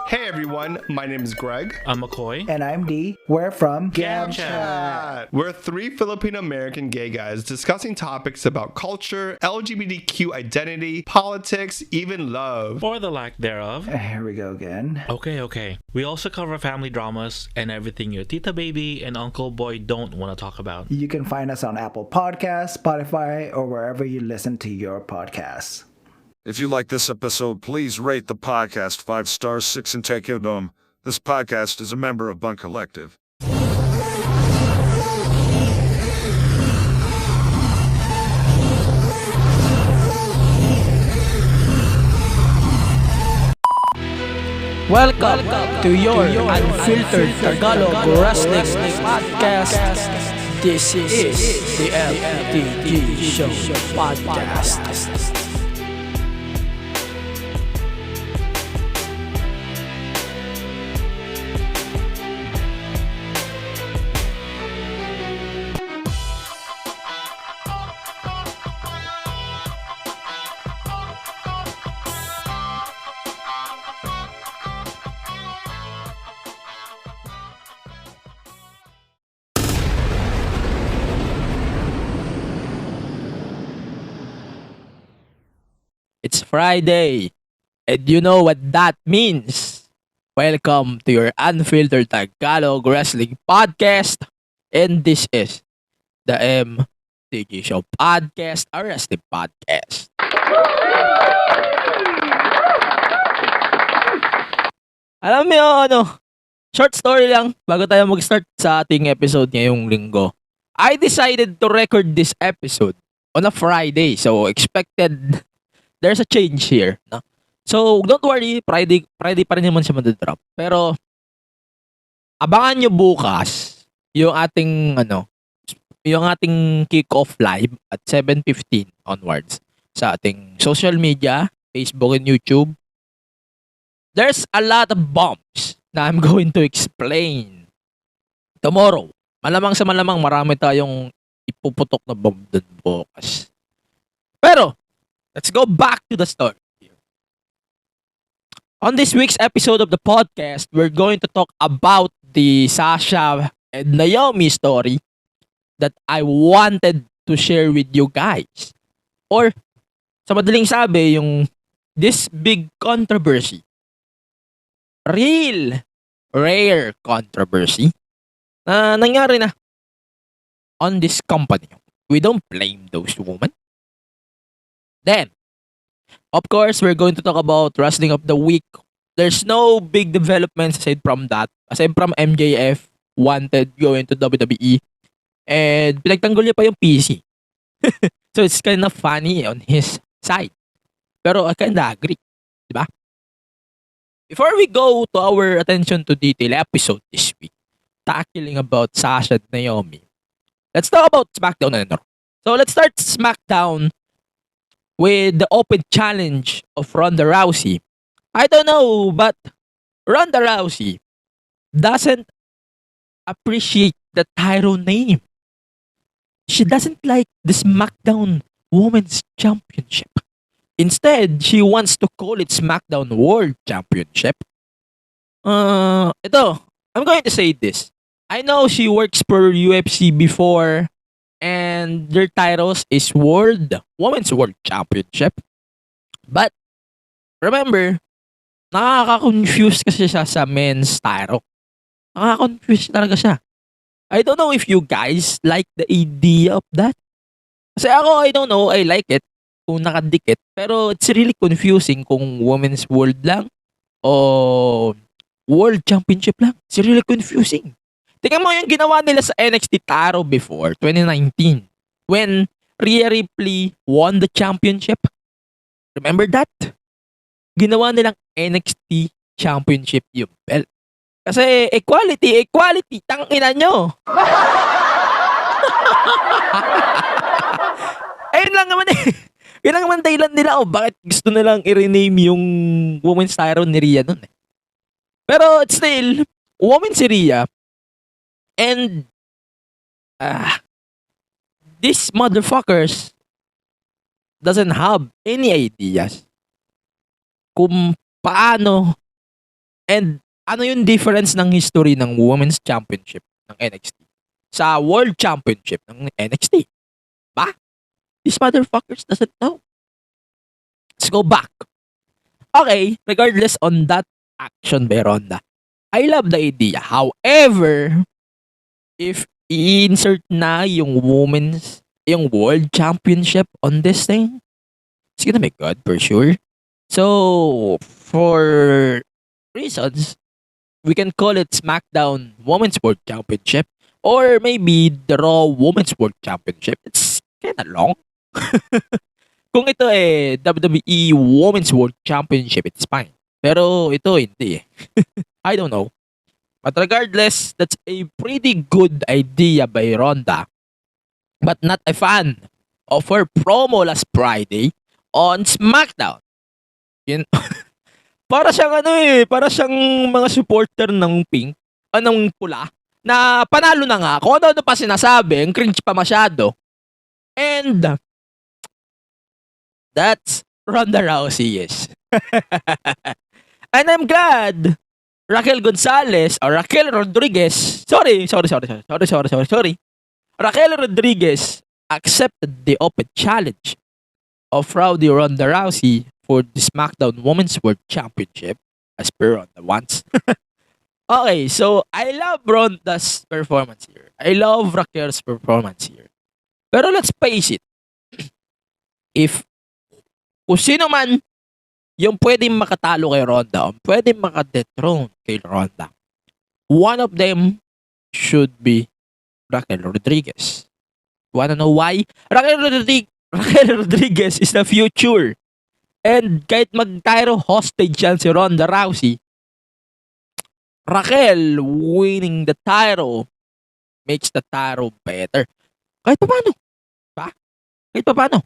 Hey everyone, my name is Greg. I'm McCoy. And I'm D. We're from Chat. We're three Filipino American gay guys discussing topics about culture, LGBTQ identity, politics, even love. Or the lack thereof. Here we go again. Okay. We also cover family dramas and everything your tita baby and uncle boy don't want to talk about. You can find us on Apple Podcasts, Spotify, or wherever you listen to your podcasts. If you like this episode, please rate the podcast 5 stars, 6 and take it home. This podcast is a member of Bunk Collective. Welcome to your unfiltered Tagalog Wrestling Podcast. This is the MTG Show Podcast. It's Friday, and you know what that means. Welcome to your unfiltered Tagalog Wrestling Podcast, and this is the MTG Show Podcast, a wrestling podcast. Alam mo yung short story lang bago tayo mag-start sa ating episode ngayong linggo. I decided to record this episode on a Friday, so expected there's a change here, no? So, don't worry, Friday pa rin naman siya madadrop. Pero, abangan nyo bukas yung ating, yung ating kick-off live at 7:15 onwards sa ating social media, Facebook and YouTube. There's a lot of bombs na I'm going to explain tomorrow. Malamang sa malamang marami tayong ipuputok na bomb dun bukas. Pero, let's go back to the story. On this week's episode of the podcast, we're going to talk about the Sasha and Naomi story that I wanted to share with you guys. Or, sa madaling sabi, yung this big controversy. Real, rare controversy na nangyari na on this company. We don't blame those women. Then, of course, we're going to talk about Wrestling of the Week. There's no big developments aside from that. Aside from MJF wanted going to WWE. And pinagtanggol niya pa yung PC. So it's kind of funny on his side. Pero I kinda agree. Diba? Before we go to our attention to detail episode this week, tackling about Sasha and Naomi, let's talk about SmackDown and Raw. So let's start SmackDown with the open challenge of Ronda Rousey. I don't know, but Ronda Rousey doesn't appreciate the title name. She doesn't like the SmackDown Women's Championship. Instead, she wants to call it SmackDown World Championship. Ito, I'm going to say this. I know she works for UFC before, and their titles is Women's World Championship. But, remember, nakaka-confuse kasi siya sa men's title. Nakaka-confuse talaga siya. I don't know if you guys like the idea of that. Kasi ako, I don't know, I like it kung nakadikit. Pero it's really confusing kung Women's World lang o World Championship lang. It's really confusing. Tingnan mo yung ginawa nila sa NXT Taro before, 2019. When Rhea Ripley won the championship. Remember that? Ginawa nilang NXT Championship yung belt. Kasi equality, tangina nyo. Ayun lang naman eh. Yun lang naman dahilan nila bakit gusto nilang i-rename yung women's title ni Rhea nun eh. Pero it's still, women's si Rhea. And these motherfuckers doesn't have any ideas kung paano And ano yung difference ng history ng Women's Championship ng NXT sa World Championship ng NXT? Ba? These motherfuckers doesn't know. Let's go back. Okay, regardless on that action by Ronda, I love the idea. However, if i-insert na yung World Championship on this thing, it's gonna be good for sure. So, for reasons, we can call it SmackDown Women's World Championship or maybe the Raw Women's World Championship. It's kinda long. Kung ito WWE Women's World Championship, it's fine. Pero ito hindi eh. I don't know. But regardless, that's a pretty good idea by Ronda. But not a fan of her promo last Friday on SmackDown. Yun. Para siyang para siyang mga supporter ng pink, ng pula, na panalo na nga. Kung ano pa sinasabi, ang cringe pa masyado. And that's Ronda Rousey, yes. And I'm glad Raquel Gonzalez or Raquel Rodriguez, sorry. Raquel Rodriguez accepted the open challenge of Rowdy Ronda Rousey for the SmackDown Women's World Championship as per Ronda wants. Okay, so I love Ronda's performance here. I love Raquel's performance here. Pero let's face it, if kung sino man yung pwedeng makatalo kay Ronda, o pwedeng makadethrone kay Ronda, one of them should be Raquel Rodriguez. Wanna know why? Raquel Rodriguez is the future. And kahit mag-tyro hostage yan si Ronda Rousey, Raquel winning the title makes the title better. Kahit pa paano. Ba? Kahit pa paano.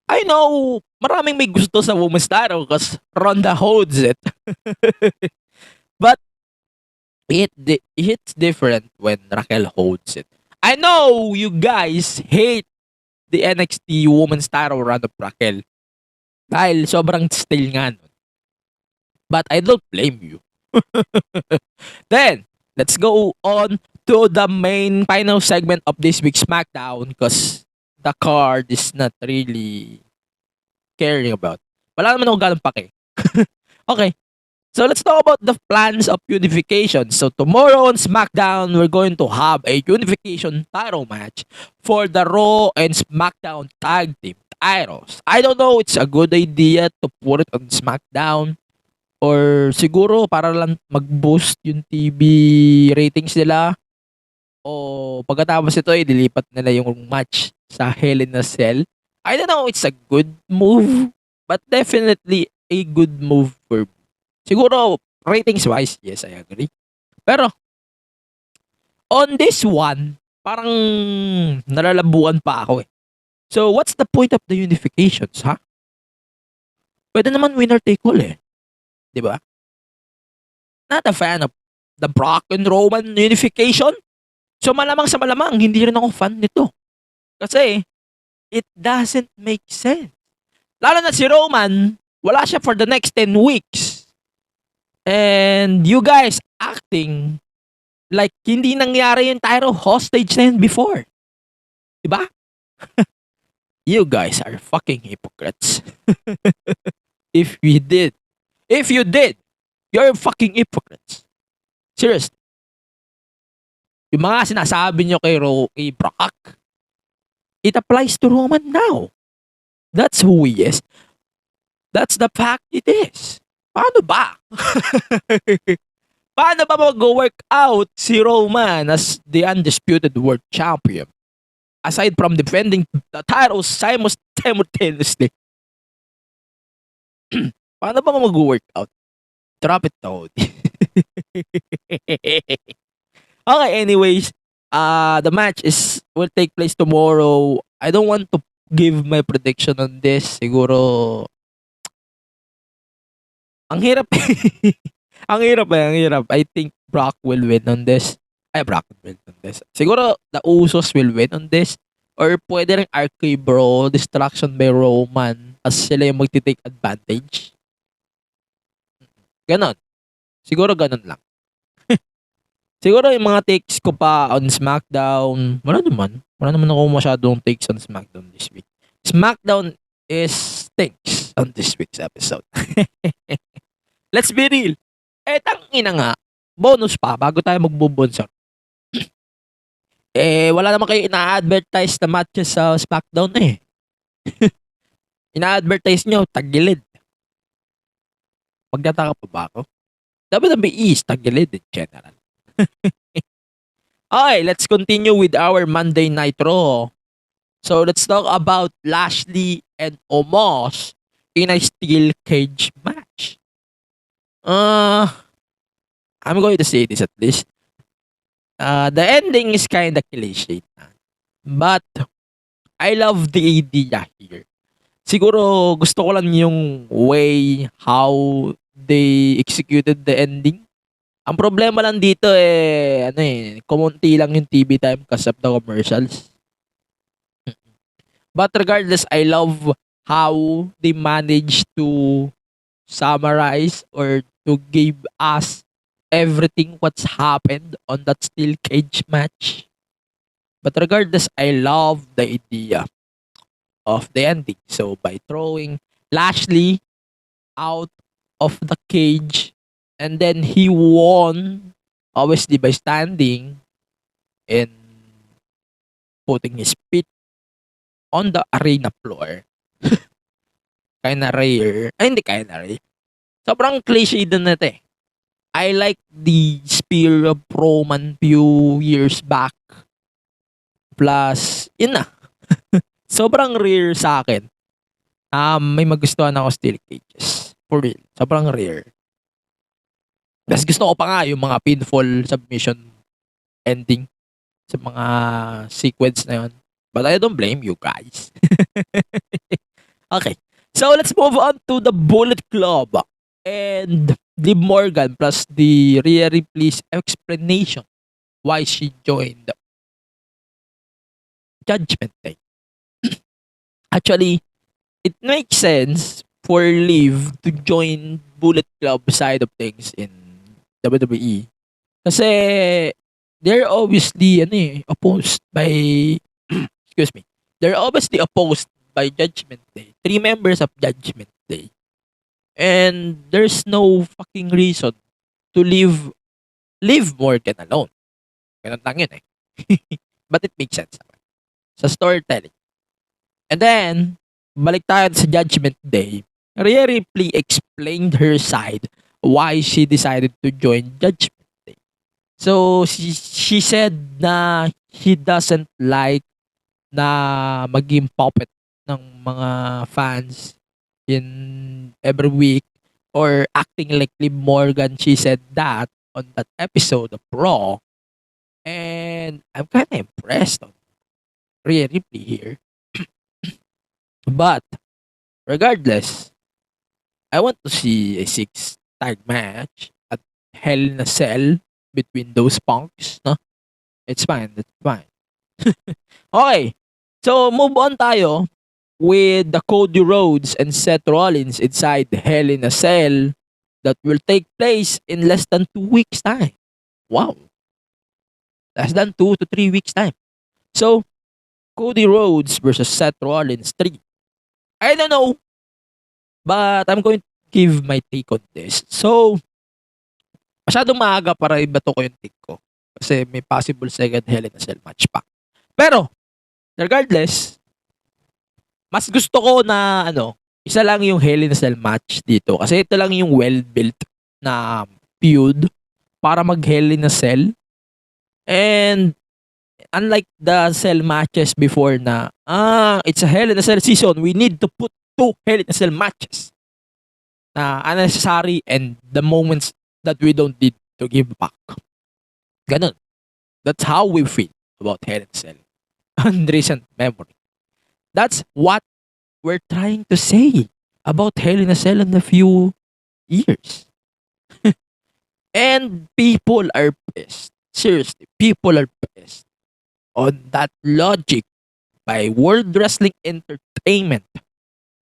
I know, maraming may gusto sa women's title because Ronda holds it. But it's different when Raquel holds it. I know you guys hate the NXT women's title run of Raquel dahil sobrang stale nga nun. But I don't blame you. Then, let's go on to the main final segment of this week's SmackDown because the card is not really caring about. Wala naman ako ganun pake. Okay. So let's talk about the plans of unification. So tomorrow on SmackDown, we're going to have a unification title match for the Raw and SmackDown tag team titles. I don't know, it's a good idea to put it on SmackDown or siguro para lang mag-boost yung TV ratings nila. O pagkatapos ito ay dilipat nila yung match sa Hell in a Cell. I don't know, it's a good move, but definitely a good move for siguro ratings wise, yes, I agree. Pero on this one, parang nalalabuan pa ako eh. So what's the point of the unifications, ha? Pwede naman winner take all eh. 'Di ba? Not a fan of the Brock and Roman unification. So malamang sa malamang, hindi rin ako fan nito. Kasi it doesn't make sense. Lalo na si Roman, wala siya for the next 10 weeks. And you guys acting like hindi nangyari yung title hostage na yun before. Diba? You guys are fucking hypocrites. If you did, you're fucking hypocrites. Seriously. Yung mga sinasabi nyo kay Brock, it applies to Roman now. That's who he is. That's the fact it is. Paano ba? Paano ba mag-work out si Roman as the undisputed world champion? Aside from defending the titles simultaneously. Paano ba mag-work out? Drop it, Toad. Okay, anyways, the match will take place tomorrow. I don't want to give my prediction on this. Siguro ang hirap. Ang hirap. I think Brock will win on this. Brock will win on this. Siguro the Usos will win on this. Or pwede rin RK Bro, distraction by Roman as sila yung magti-take advantage. Ganon. Siguro ganun lang. Siguro yung mga takes ko pa on SmackDown, wala naman. Wala naman ako masyadong takes on SmackDown this week. SmackDown is takes on this week's episode. Let's be real. Tangina nga. Bonus pa, bago tayo magbubonsor. Wala naman kayo ina-advertise na matches sa SmackDown eh. Ina-advertise nyo, tagilid. Pagdataka pa ba ako? WWE is tagilid in general. Okay, let's continue with our Monday Night Raw. So let's talk about Lashley and Omos in a steel cage match. I'm going to say this at least. The ending is kind of cliche, but I love the idea here. Siguro gusto ko lang yung way how they executed the ending. Ang problema lang dito kumunti lang yung TV time kasi of the commercials. But regardless, I love how they managed to summarize or to give us everything what's happened on that steel cage match. But regardless, I love the idea of the ending. So by throwing Lashley out of the cage, and then he won, obviously by standing and putting his feet on the arena floor. Kinda rare. Ay, hindi kinda rare. Sobrang cliche din na ito eh. I like the spear of Roman few years back. Plus, yun na. Sobrang rare sa akin. May magustuhan ako steel cages. For real. Sobrang rare. Mas gusto ko pa nga yung mga pinfall submission ending sa mga sequence na yun. But I don't blame you guys. Okay. So let's move on to the Bullet Club. And Liv Morgan plus the Rhea Ripley's explanation why she joined Judgment Day. Actually, it makes sense for Liv to join Bullet Club side of things in WWE. Kasi they're obviously opposed by excuse me. They're obviously opposed by Judgment Day. 3 members of Judgment Day. And there's no fucking reason to leave Morgan alone. Ganun lang yun eh. But it makes sense naman. Sa storytelling. And then, balik tayo sa Judgment Day. Rhea Ripley explained her side why she decided to join Judgment Day. So, she said na she doesn't like na maging puppet ng mga fans in every week or acting like Liv Morgan. She said that on that episode of Raw. And I'm kind of impressed on Rhea Ripley here. But, regardless, I want to see a 6-tag match at Hell in a Cell between those punks. No? It's fine. That's fine. Okay. So, move on tayo with the Cody Rhodes and Seth Rollins inside Hell in a Cell that will take place in less than 2 weeks' time. Wow. Less than 2 to 3 weeks' time. So, Cody Rhodes versus Seth Rollins 3. I don't know, but I'm going to give my take on this. So, masyadong maaga para ibato ko yung take ko. Kasi may possible second Hell in a Cell match pa. Pero, regardless, mas gusto ko na isa lang yung Hell in a Cell match dito. Kasi ito lang yung well-built na feud para mag Hell in a Cell. And unlike the Cell matches before na, it's a Hell in a Cell season, we need to put 2 Hell in a Cell matches na unnecessary and the moments that we don't need to give back. Ganun. That's how we feel about Hell in a Cell. On recent memory. That's what we're trying to say about Hell in a Cell in a few years. And people are pissed. Seriously, people are pissed on that logic by World Wrestling Entertainment.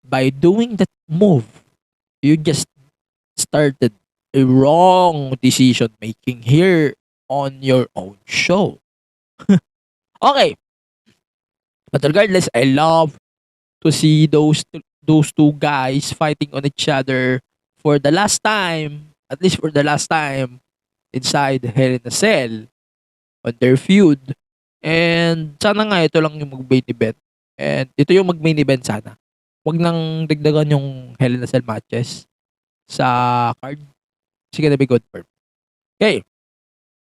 By doing that move, you just started a wrong decision making here on your own show. Okay. But regardless, I love to see those two guys fighting on each other for the last time, at least for the last time, inside Hell in a Cell on their feud. And sana nga ito lang yung mag-main event. And ito yung mag-main event sana. Wag nang dagdagan yung Hell in a Cell matches sa card. It's gonna be good for me. Okay.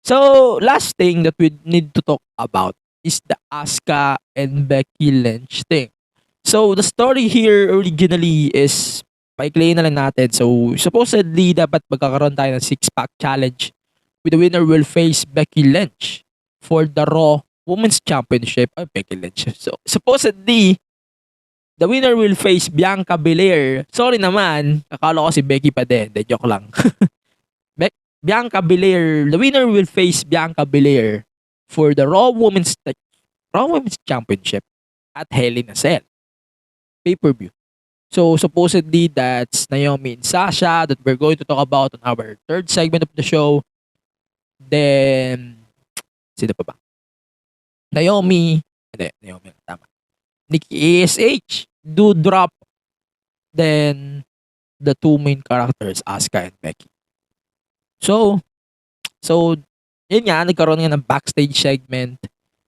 So, last thing that we need to talk about is the Asuka and Becky Lynch thing. So, the story here originally is, paikliin na lang natin. So, supposedly, dapat magkakaroon tayo ng 6-pack challenge with the winner will face Becky Lynch for the Raw Women's Championship. Becky Lynch. So, supposedly, the winner will face Bianca Belair. Sorry naman, akala ko si Becky pa din. De, joke lang. Bianca Belair, the winner will face Bianca Belair for the Raw Women's Championship at Hell in a Cell pay-per-view. So supposedly that's Naomi and Sasha that we're going to talk about on our third segment of the show. Then sino pa ba? Naomi, tama. Nikki ASH, Doudrop, then the two main characters, Asuka and Becky. So yun nga, nagkaroon nga ng backstage segment.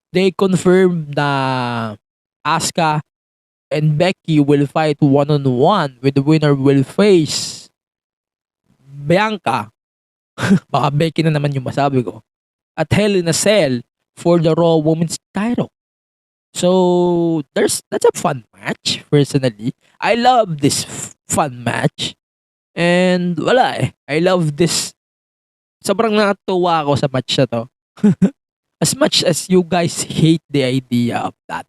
They confirmed na Asuka and Becky will fight one-on-one with the winner will face Bianca. Baka Becky na naman yung masabi ko. At Hell in a Cell for the Raw Women's title. So, that's a fun match, personally. I love this fun match. And wala eh. I love this. Sobrang natuwa ako sa match na to. As much as you guys hate the idea of that,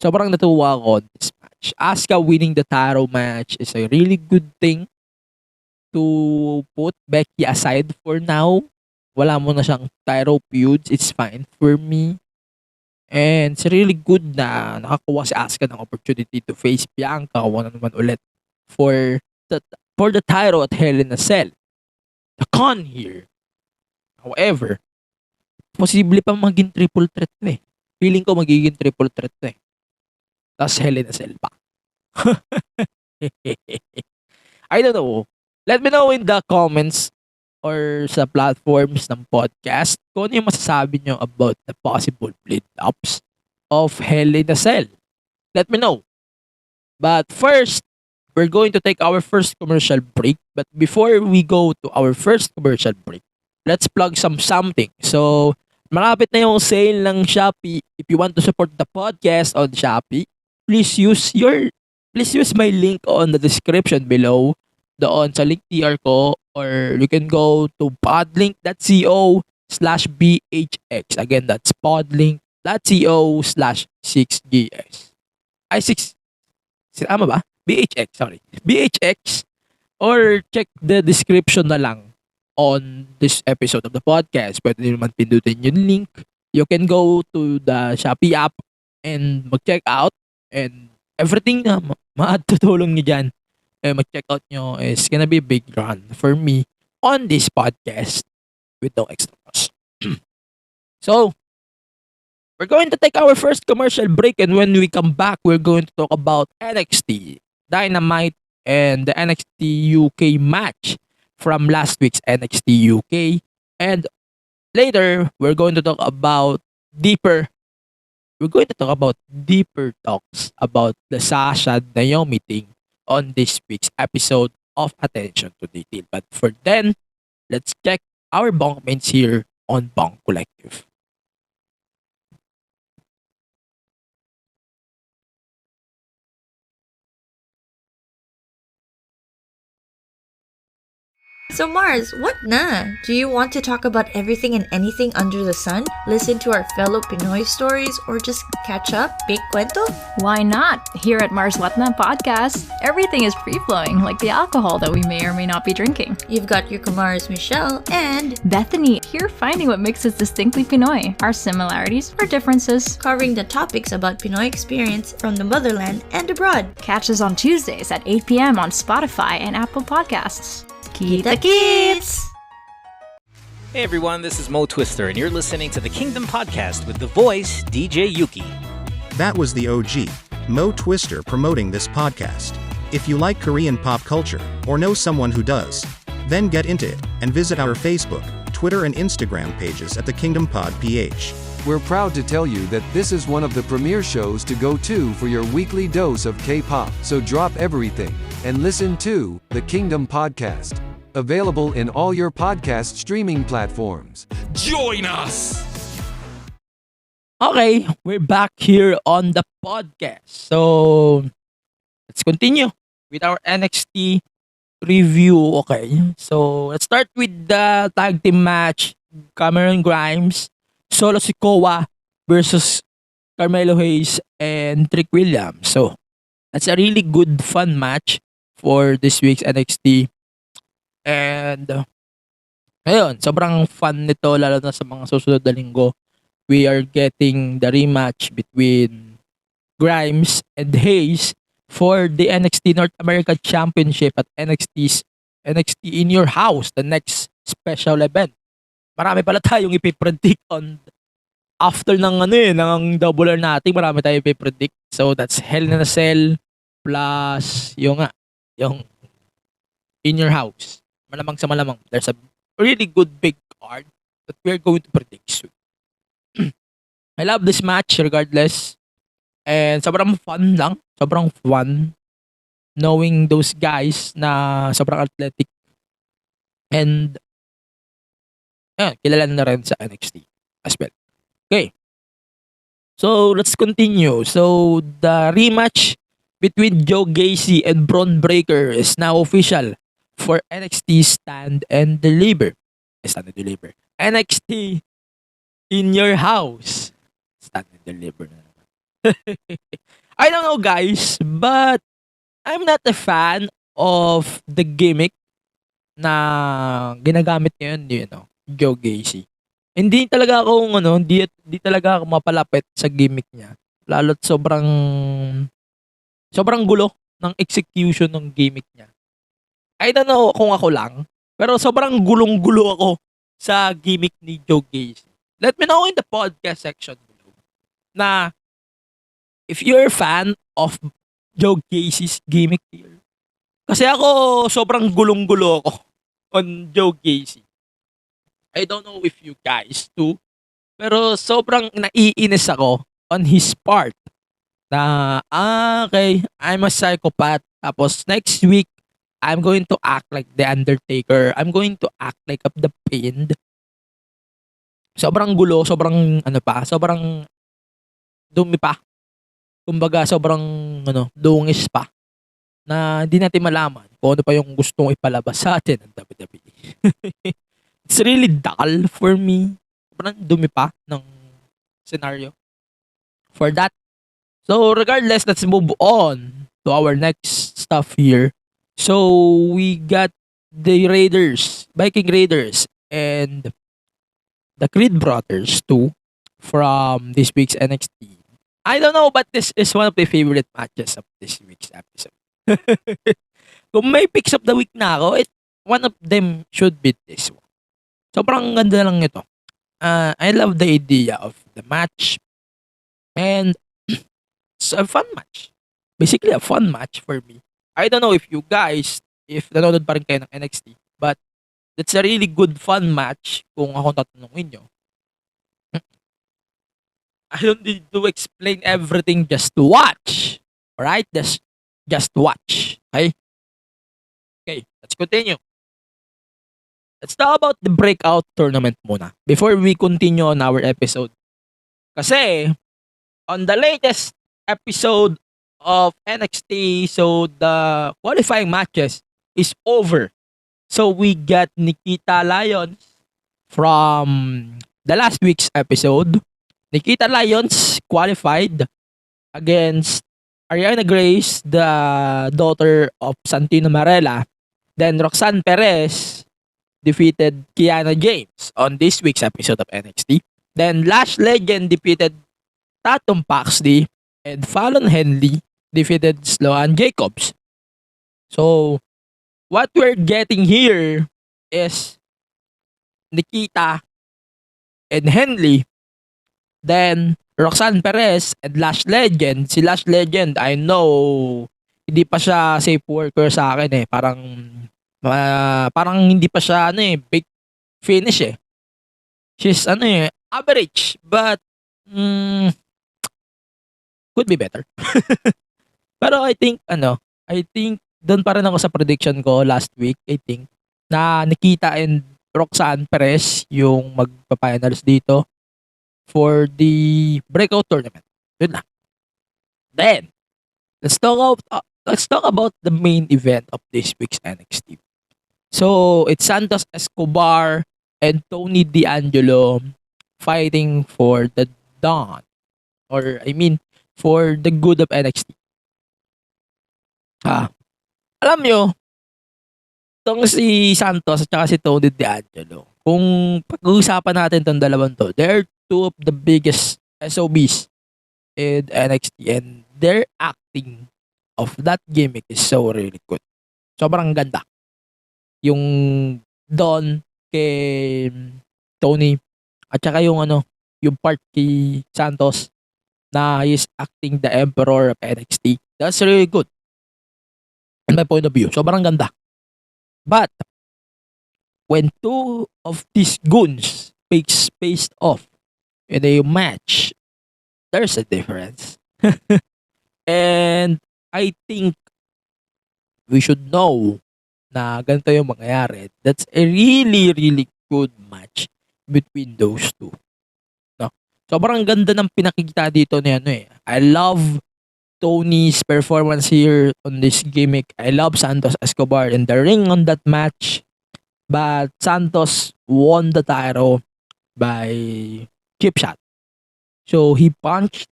sobrang natuwa ako on this match. Asuka winning the title match is a really good thing to put Becky aside for now. Wala mo na siyang title feuds. It's fine for me. And it's really good na nakakuha si Asuka ng opportunity to face Bianca one-on-one ulit for the title at Hell in a Cell. The con here, however, posible pa maging triple threat na eh. Feeling ko magiging triple threat na eh. Tapos Hell in a Cell pa. I don't know. Let me know in the comments or sa platforms ng podcast kung ano yung masasabi nyo about the possible build-ups of Hell in a Cell. Let me know. But first, we're going to take our first commercial break. But before we go to our first commercial break, let's plug something. So, malapit na yung sale ng Shopee. If you want to support the podcast on Shopee, please use my link on the description below. Doon sa link TR ko, or you can go to podlink.co/BHX. Again, that's podlink.co/6GS. Ay, 6. Tama ba? BHX, sorry. BHX, or check the description na lang on this episode of the podcast. Pwede nyo naman pindutin yung link. You can go to the Shopee app and mag-check out, and everything na matutulong nyo dyan mag-check out nyo is gonna be a big run for me on this podcast with no extra cost. So, we're going to take our first commercial break, and when we come back, we're going to talk about NXT Dynamite and the NXT UK match from last week's NXT UK. And later, we're going to talk about deeper talks about the Sasha Naomi thing on this week's episode of Attention to Detail. But for then, let's check our bunk mates here on Bunk Collective. So Mars, what na? Do you want to talk about everything and anything under the sun? Listen to our fellow Pinoy stories or just catch up? Big cuento? Why not? Here at Mars What Na podcast, everything is free-flowing, like the alcohol that we may or may not be drinking. You've got your Kumars Michelle and Bethany, here finding what makes us distinctly Pinoy, our similarities, our differences. covering the topics about Pinoy experience from the motherland and abroad. Catch us on Tuesdays at 8 p.m. on Spotify and Apple Podcasts. Kita Kits! Hey everyone, this is Mo Twister, and you're listening to the Kingdom Podcast with the voice DJ Yuki. That was the OG, Mo Twister, promoting this podcast. If you like Korean pop culture, or know someone who does, then get into it, and visit our Facebook, Twitter and Instagram pages at the Kingdom Pod PH. We're proud to tell you that this is one of the premier shows to go to for your weekly dose of K-pop. So drop everything and listen to the Kingdom Podcast. Available in all your podcast streaming platforms. Join us! Okay, we're back here on the podcast. So, let's continue with our NXT review. Okay, so let's start with the tag team match. Cameron Grimes, Solo Sikoa versus Carmelo Hayes and Trick Williams. So, that's a really good fun match for this week's NXT. And, ayun, sobrang fun nito lalo na sa mga susunod na linggo. We are getting the rematch between Grimes and Hayes for the NXT North America Championship at NXT In Your House, the next special event. Marami pala tayong ipipredict on after ng double or natin, marami tayong ipipredict. So that's Hell in a Cell plus yung In Your House. Malamang sa malamang, there's a really good big card that we're going to predict soon. I love this match regardless. And sobrang fun lang. Sobrang fun knowing those guys na sobrang athletic. And kilala na rin sa NXT as well. Okay. So, let's continue. So, the rematch between Joe Gacy and Bron Breakker is now official for NXT Stand and Deliver. NXT In Your House. Stand and Deliver na naman. I don't know guys, but I'm not a fan of the gimmick na ginagamit ngayon, Joe Gacy. Hindi talaga ako hindi talaga ako mapalapit sa gimmick niya. Lalo't sobrang gulo ng execution ng gimmick niya. I don't know kung ako lang, pero sobrang gulong-gulo ako sa gimmick ni Joe Gacy. Let me know in the podcast section below na if you're a fan of Joe Gacy's gimmick here. Kasi ako, sobrang gulong-gulo ako on Joe Gacy. I don't know if you guys do, pero sobrang naiinis ako on his part na, okay, I'm a psychopath. Tapos next week, I'm going to act like The Undertaker. I'm going to act like The Fiend. Sobrang gulo, sobrang dumi pa. Kumbaga, sobrang dungis pa. Na hindi natin malaman kung ano pa yung gustong ipalabas sa atin ng WWE. It's really dull for me. Sobrang dumi pa ng scenario for that. So, regardless, let's move on to our next stuff here. So, we got the Viking Raiders, and the Creed Brothers too from this week's NXT. I don't know, but this is one of my favorite matches of this week's episode. Kung may picks of the week na ako, one of them should be this one. Sobrang ganda lang ito. I love the idea of the match. And it's a fun match. Basically, a fun match for me. I don't know if you guys, if nanonood pa rin kayo ng NXT, but it's a really good fun match kung ako tatanungin nyo. I don't need to explain everything, just to watch. Alright? Just watch. Okay? Okay, let's continue. Let's talk about the breakout tournament muna before we continue on our episode. Kasi, on the latest episode of NXT, so the qualifying matches is over. So we got Nikita Lyons from the last week's episode. Nikita Lyons qualified against Ariana Grace, the daughter of Santino Marella. Then Roxanne Perez defeated Kiana James on this week's episode of NXT. Then Lash Legend defeated Tatum Paxley, and Fallon Henley defeated Sloan Jacobs. So, what we're getting here is Nikita and Henley, then Roxanne Perez and Lash Legend. Si Lash Legend, I know, hindi pa siya safe worker sa akin eh. Parang hindi pa siya big finish eh. She's average, but could be better. Pero I think doon pa rin ako sa prediction ko last week, I think, na Nikita and Roxanne Perez yung magpa-finals dito for the breakout tournament. Yun lang. Then, let's talk about the main event of this week's NXT. So, it's Santos Escobar and Tony D'Angelo fighting for the dawn. Or, for the good of NXT. Alam nyo, itong si Santos at saka si Tony D'Angelo, kung pag-uusapan natin itong dalawang to, they're two of the biggest SOBs in NXT and their acting of that gimmick is so really good. Sobrang ganda. Yung Don kay Tony at saka yung yung part kay Santos na he's acting the Emperor of NXT. That's really good. In my point of view, sobrang ganda. But when two of these goons faced off in a match, there's a difference. And I think we should know na ganito yung mangyayari. That's a really, really good match between those two. No? Sobrang ganda ng pinakikita dito ni I love Tony's performance here on this gimmick. I love Santos Escobar in the ring on that match. But Santos won the title by chip shot. So he punched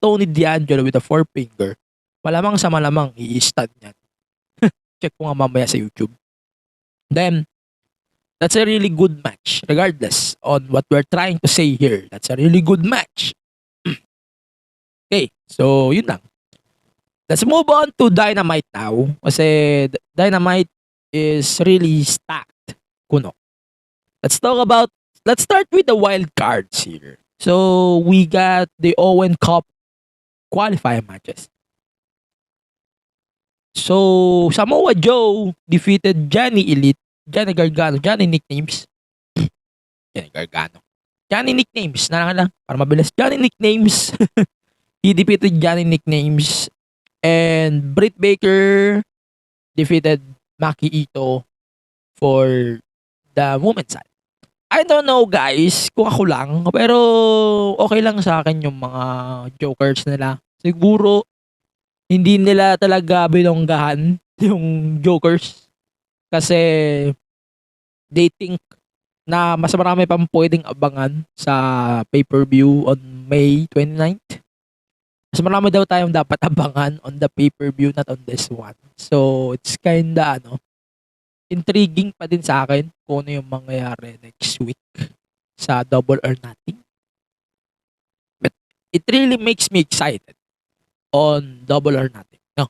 Tony D'Angelo with a forefinger. Malamang sa malamang i-stun yan. Check ko nga mamaya sa YouTube. Then, that's a really good match. Regardless on what we're trying to say here, that's a really good match. Okay, so yun lang. Let's move on to Dynamite now. Kasi Dynamite is really stacked. Kuno. Let's start with the wild cards here. So, we got the Owen Cup qualifying matches. So, Samoa Joe defeated Johnny Elite, Johnny Gargano, Johnny Nicknames. Johnny Nicknames, na lang, para mabilis. Johnny Nicknames. He defeated Johnny Nicknames. And Britt Baker defeated Maki Ito for the women's side. I don't know guys, kung ako lang, pero okay lang sa akin yung mga jokers nila. Siguro, hindi nila talaga bilonggahan yung jokers. Kasi, they think na mas marami pang pwedeng abangan sa pay-per-view on May 29th. Mas marami daw tayong dapat abangan on the pay-per-view, not on this one. So, it's kinda, intriguing pa din sa akin kung ano yung mangyayari next week sa Double or Nothing. But it really makes me excited on Double or Nothing. No?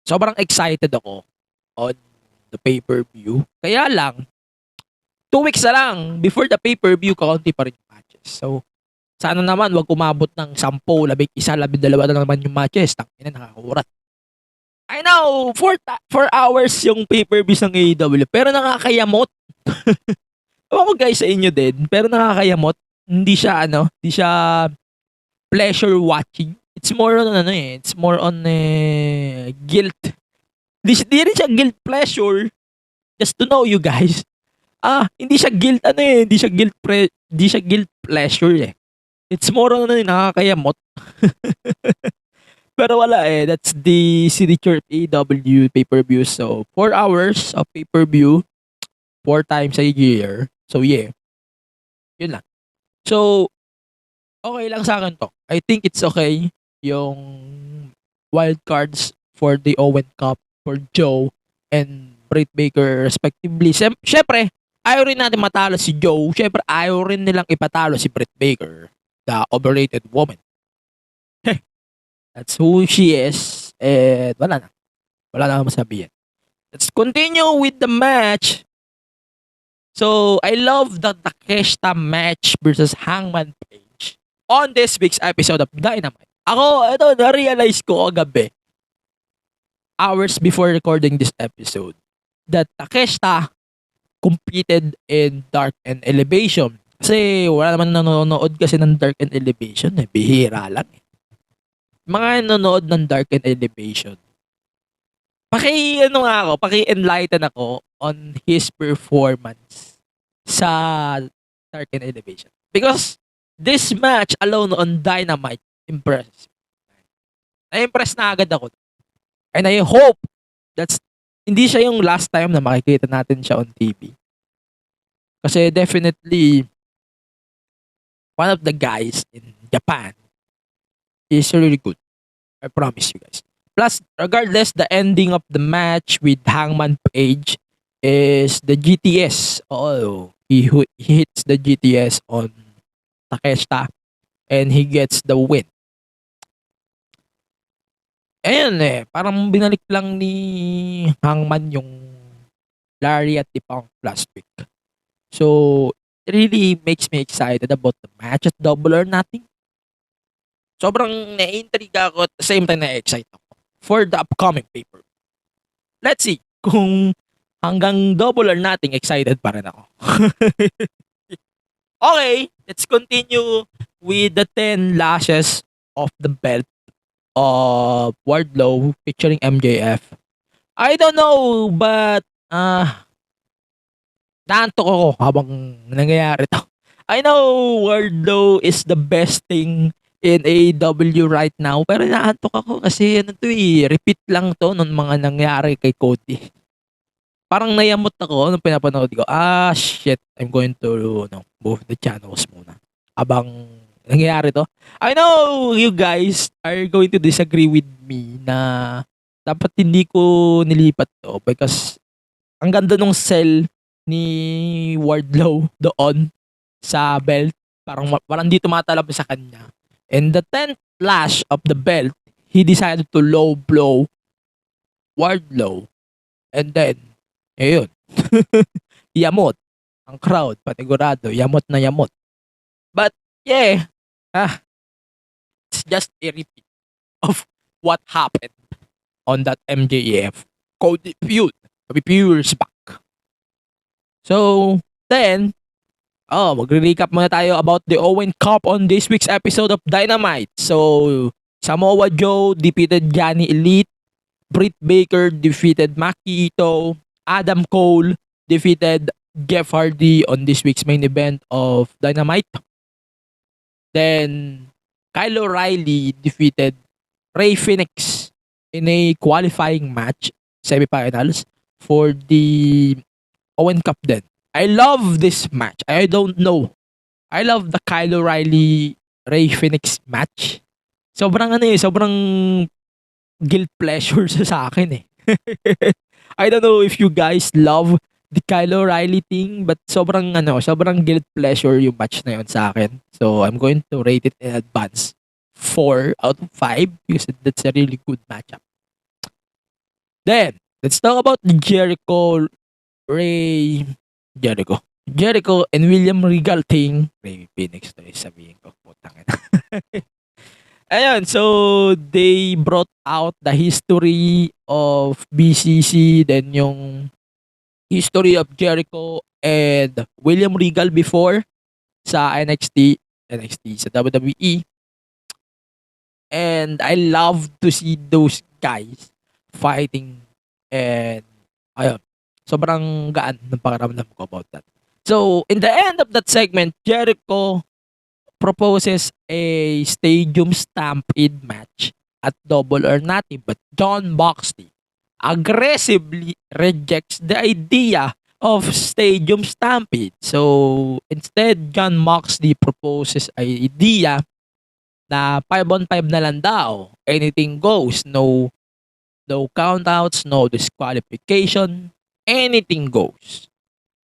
Sobrang excited ako on the pay-per-view. Kaya lang, 2 weeks na lang before the pay-per-view, kaunti pa rin yung matches. So, sana naman wag umabot ng 10, 11, 12 na naman yung matches. Tangina, nakakakurat. I know, 4 hours yung pay-per-views ng AEW, pero nakakayamot. Ewan ko guys sa inyo din, pero nakakayamot. Hindi siya pleasure watching. It's more on it's more on guilt. Di rin siya guilt pleasure. Just to know you guys. Hindi siya guilt hindi siya guilt pleasure eh. It's more on nakakayamot. Pero wala eh. That's the signature AEW pay-per-view. So, 4 hours of pay-per-view, 4 times a year. So, yeah. Yun lang. So, okay lang sa akin to. I think it's okay yung wild cards for the Owen Cup for Joe and Britt Baker respectively. Siyempre, ayaw rin natin matalo si Joe. Siyempre, ayaw rin nilang ipatalo si Britt Baker, the overrated woman. That's who she is. And wala na. Wala na akong masabihin. Let's continue with the match. So, I love the Takeshita match versus Hangman Page on this week's episode of Dynamite. Ako, ito, na-realize ko kagabi, hours before recording this episode, that Takeshita competed in Dark and Elevation. Kasi wala naman nanonood kasi ng Dark and Elevation. Bihira lang. Mga nanonood ng Dark and Elevation, paki-enlighten ako on his performance sa Dark and Elevation. Because this match alone on Dynamite impressed. Na-impress na agad ako. And I hope that's hindi siya yung last time na makikita natin siya on TV. Kasi definitely one of the guys in Japan is really good. I promise you guys. Plus, regardless, the ending of the match with Hangman Page is the GTS. Oh, he hits the GTS on Takeshita and he gets the win. Ayan parang binalik lang ni Hangman yung Lariat ni Punk last week. So, it really makes me excited about the match at Double or Nothing. Sobrang na-intriga ako at the same time na-excite ako for the upcoming paper. Let's see kung hanggang Double or Nothing excited pa rin ako. Okay, let's continue with the 10 lashes of the belt of Wardlow featuring MJF. I don't know, but naantok ako habang nangyayari to. I know Wardlow is the best thing in AEW right now, pero naantok ako kasi repeat lang to nung mga nangyari kay Cody. Parang nayamot ako nung pinapanood ko. Shit, I'm going to move the channels muna abang nangyayari to. I know you guys are going to disagree with me na dapat hindi ko nilipat to because ang ganda nung sell ni Wardlow doon sa belt. Parang di tumatalab sa kanya. And the 10th lash of the belt, he decided to low blow Wardlow. And then, ayun. Yamot. Ang crowd, panigurado. Yamot na yamot. But, yeah. It's just a repeat of what happened on that MJF Cody feud. Cody feud's back. So, then, magre-recap muna tayo about the Owen Cup on this week's episode of Dynamite. So, Samoa Joe defeated Johnny Elite. Britt Baker defeated Maki Ito. Adam Cole defeated Jeff Hardy on this week's main event of Dynamite. Then, Kyle O'Reilly defeated Rey Fenix in a qualifying match, semifinals, for the Owen Cup then. I love this match. I don't know. I love the Kyle O'Reilly Rey Fenix match. Sobrang sobrang guilt pleasure sa akin I don't know if you guys love the Kyle O'Reilly thing, but sobrang guilt pleasure yung match na yun sa akin. So I'm going to rate it in advance 4 out of 5 because that's a really good matchup. Then, let's talk about the Jericho and William Regal thing. Ray Phoenix to sabihin ko. Putang ina. Ayun, so they brought out the history of BCC, then yung history of Jericho and William Regal before sa NXT sa WWE. And I love to see those guys fighting, and ayun, sobrang gaan ng pakiramdam ko about that. So, in the end of that segment, Jericho proposes a stadium stampede match at Double or Nothing, but Jon Moxley aggressively rejects the idea of stadium stampede. So, instead, Jon Moxley proposes an idea na 5-on-5 na lang daw. Anything goes. No countouts, no disqualification. Anything goes.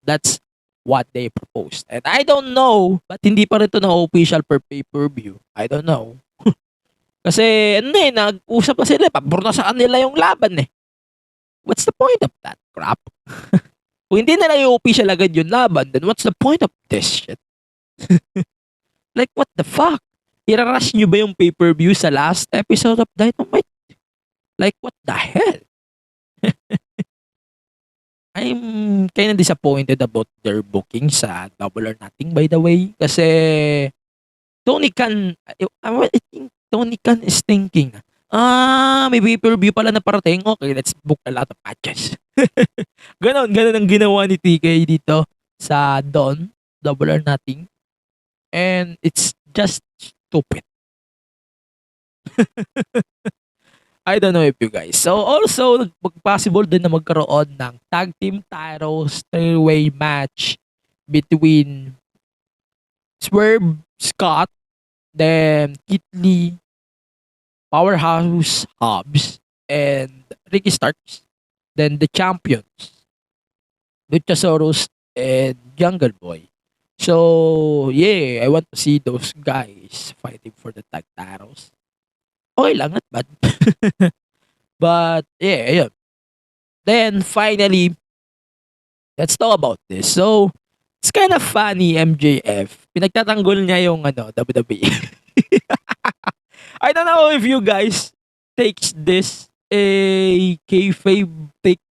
That's what they proposed. And I don't know, but hindi pa rin ito na-official per pay-per-view. I don't know. Kasi, nag-usap na sila. Pabor na sa kanila yung laban what's the point of that crap? Kung hindi na lang i-official agad yung laban, then what's the point of this shit? Like, what the fuck? Irarush nyo ba yung pay-per-view sa last episode of Dynamite? Like, what the hell? I'm kind of disappointed about their booking sa Double or Nothing, by the way. Kasi, Tony Khan, I think Tony Khan is thinking, may pay-per-view pala na parating. Okay, let's book a lot of matches. ganon ang ginawa ni TK dito sa Dawn, Double or Nothing. And it's just stupid. I don't know if you guys. So also, possible din na magkaroon ng tag team titles three-way match between Swerve Scott, then Kit Lee, Powerhouse Hobbs, and Ricky Starks. Then the champions, Luchasaurus and Jungle Boy. So, yeah, I want to see those guys fighting for the tag titles. Okay lang, not bad. But, yeah, ayun. Then, finally, let's talk about this. So, it's kind of funny, MJF. Pinagtatanggol niya yung WWE. I don't know if you guys takes this a kayfabe take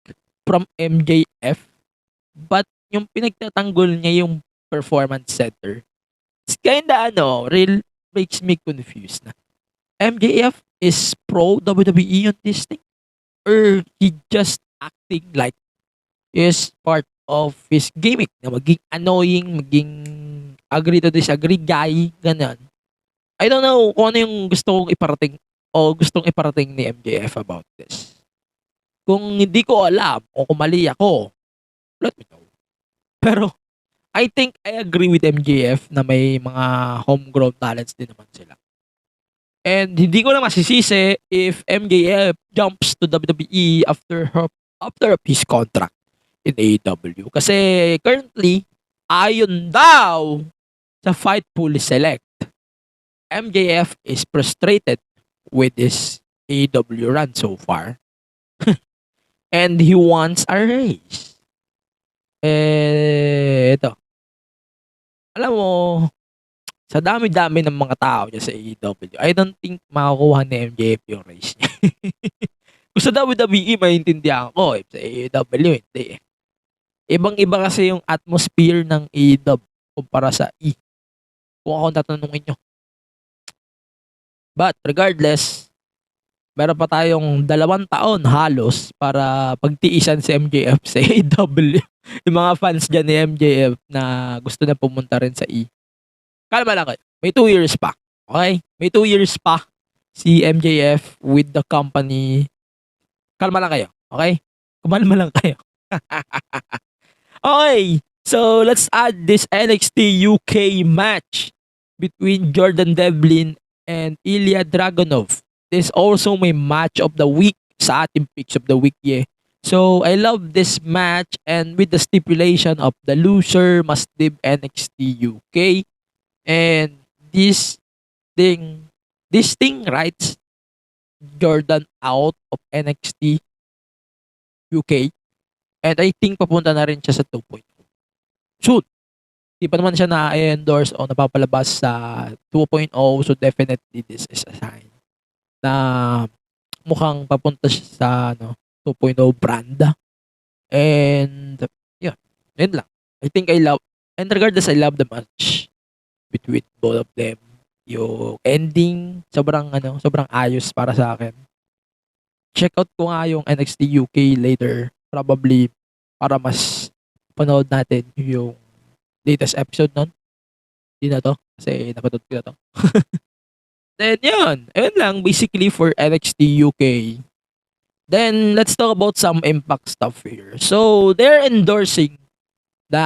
from MJF, but yung pinagtatanggol niya yung performance center, it's kinda real makes me confused na. MJF is pro WWE on this thing? Or he just acting like is part of his gimmick na maging annoying, maging agree to disagree guy, ganun. I don't know kung ano yung gusto kong iparating o gustong iparating ni MJF about this. Kung hindi ko alam o kung mali ako, let me know. Pero, I think I agree with MJF na may mga homegrown talents din naman sila. And hindi ko na masisisi if MJF jumps to WWE after his contract in AEW. Kasi currently, ayon daw sa Fightful Select, MJF is frustrated with his AEW run so far. And he wants a raise. Ito. Alam mo, sa dami-dami ng mga tao niya sa AEW, I don't think makakuha ni MJF yung race niya. Kung sa WWE, maintindihan ko. Sa AEW, hindi. Ibang-iba kasi yung atmosphere ng AEW kumpara sa E. Kung ako tatanungin nyo. But regardless, meron pa tayong 2 taon halos para pagtiisan si MJF sa AEW. Yung mga fans dyan ni MJF na gusto na pumunta rin sa E. Kalma lang kayo. May 2 years pa. Okay? May 2 years pa si MJF with the company. Kalma lang kayo. Okay? Kumalma lang kayo. Okay. So, let's add this NXT UK match between Jordan Devlin and Ilya Dragunov. This also may match of the week sa ating picks of the week. Yeah. So, I love this match and with the stipulation of the loser must leave NXT UK. And this thing writes Jordan out of NXT UK. And I think papunta na rin siya sa 2.0. Soon. Di pa naman siya na-endorse o napapalabas sa 2.0. So definitely this is a sign na mukhang papunta siya sa 2.0 brand. And yeah, yun lang. I think I love, and regardless, I love the match between both of them. Yung ending, sobrang ayos para sa akin. Check out ko nga yung NXT UK later, probably para mas panood natin yung latest episode nun. Hindi na to, kasi napanood ko na to. Then yun, ayun lang basically for NXT UK. Then let's talk about some Impact stuff here. So they're endorsing the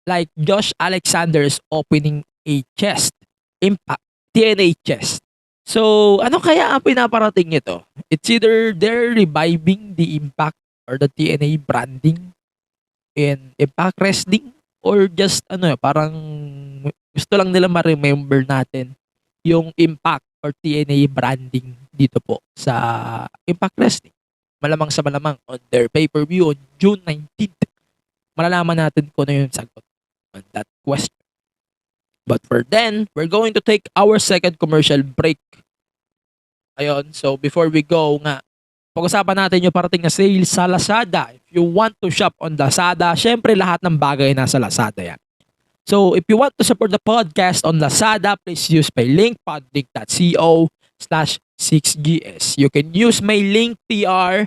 like Josh Alexander's opening a chest. Impact TNA chest. So ano kaya ang pinaparating nito? It's either they're reviving the Impact or the TNA branding in Impact Wrestling or just parang gusto lang nila ma-remember natin yung Impact or TNA branding dito po sa Impact Wrestling. malamang sa malamang on their pay-per-view on June 19th. Malalaman natin kung ano yung sagot on that question. But for then, we're going to take our second commercial break. Ayun, so before we go nga, pag-usapan natin yung parating na sale sa Lazada. If you want to shop on Lazada, syempre lahat ng bagay nasa Lazada yan. So if you want to support the podcast on Lazada, please use my link, podlink.co/6gs. You can use my link TR.